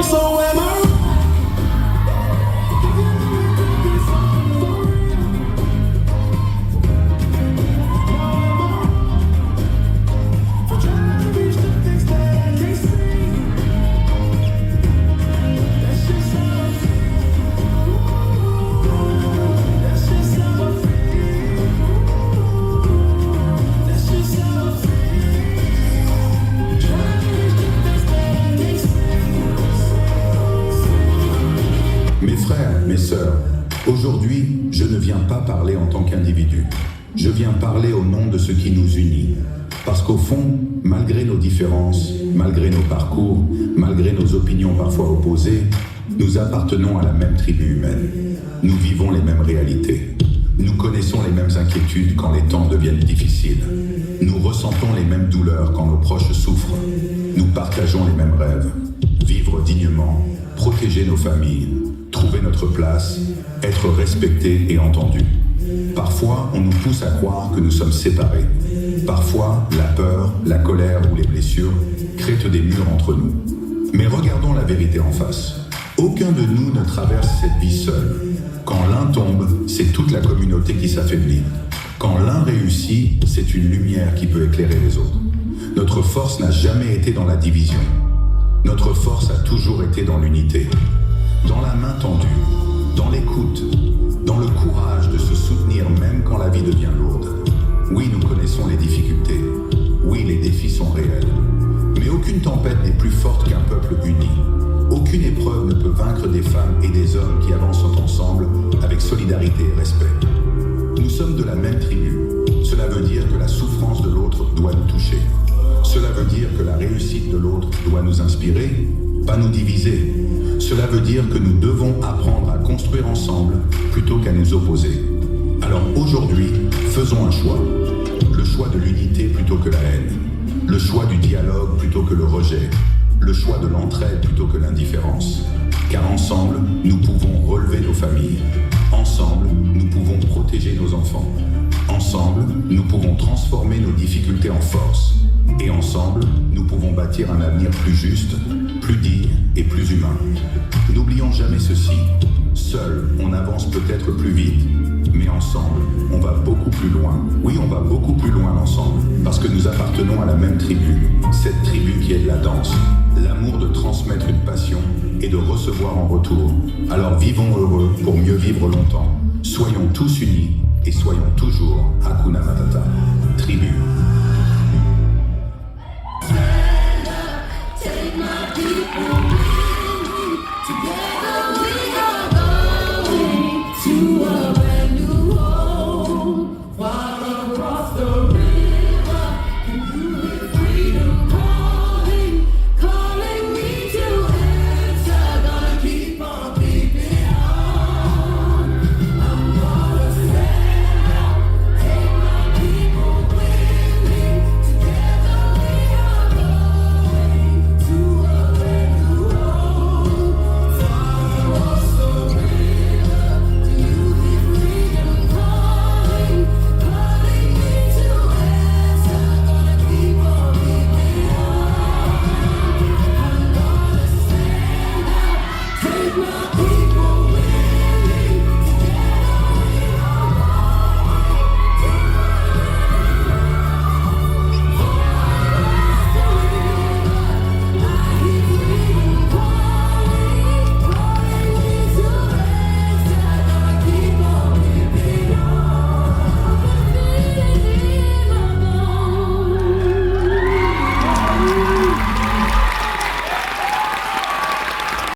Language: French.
So am I. Mes frères, mes sœurs, aujourd'hui, je ne viens pas parler en tant qu'individu. Je viens parler au nom de ce qui nous unit. Parce qu'au fond, malgré nos différences, malgré nos parcours, malgré nos opinions parfois opposées, nous appartenons à la même tribu humaine. Nous vivons les mêmes réalités. Nous connaissons les mêmes inquiétudes quand les temps deviennent difficiles. Nous ressentons les mêmes douleurs quand nos proches souffrent. Nous partageons les mêmes rêves. Vivre dignement, protéger nos familles, trouver notre place, être respecté et entendu. Parfois, on nous pousse à croire que nous sommes séparés. Parfois, la peur, la colère ou les blessures créent des murs entre nous. Mais regardons la vérité en face. Aucun de nous ne traverse cette vie seul. Quand l'un tombe, c'est toute la communauté qui s'affaiblit. Quand l'un réussit, c'est une lumière qui peut éclairer les autres. Notre force n'a jamais été dans la division. Notre force a toujours été dans l'unité. Dans la main tendue, dans l'écoute, dans le courage de se soutenir même quand la vie devient lourde. Oui, nous connaissons les difficultés. Oui, les défis sont réels. Mais aucune tempête n'est plus forte qu'un peuple uni. Aucune épreuve ne peut vaincre des femmes et des hommes qui avancent ensemble avec solidarité et respect. Nous sommes de la même tribu. Cela veut dire que la souffrance de l'autre doit nous toucher. Cela veut dire que la réussite de l'autre doit nous inspirer, pas nous diviser. Cela veut dire que nous devons apprendre à construire ensemble plutôt qu'à nous opposer. Alors aujourd'hui, faisons un choix. Le choix de l'unité plutôt que la haine. Le choix du dialogue plutôt que le rejet. Le choix de l'entraide plutôt que l'indifférence. Car ensemble, nous pouvons relever nos familles. Ensemble, nous pouvons protéger nos enfants. Ensemble, nous pouvons transformer nos difficultés en force. Et ensemble, nous pouvons bâtir un avenir plus juste, plus digne et plus humain. N'oublions jamais ceci. Seul, on avance peut-être plus vite, mais ensemble, on va beaucoup plus loin. Oui, on va beaucoup plus loin ensemble, parce que nous appartenons à la même tribu. Cette tribu qui est de la danse, l'amour de transmettre une passion et de recevoir en retour. Alors vivons heureux pour mieux vivre longtemps. Soyons tous unis et soyons toujours Hakuna Matata. Tribu.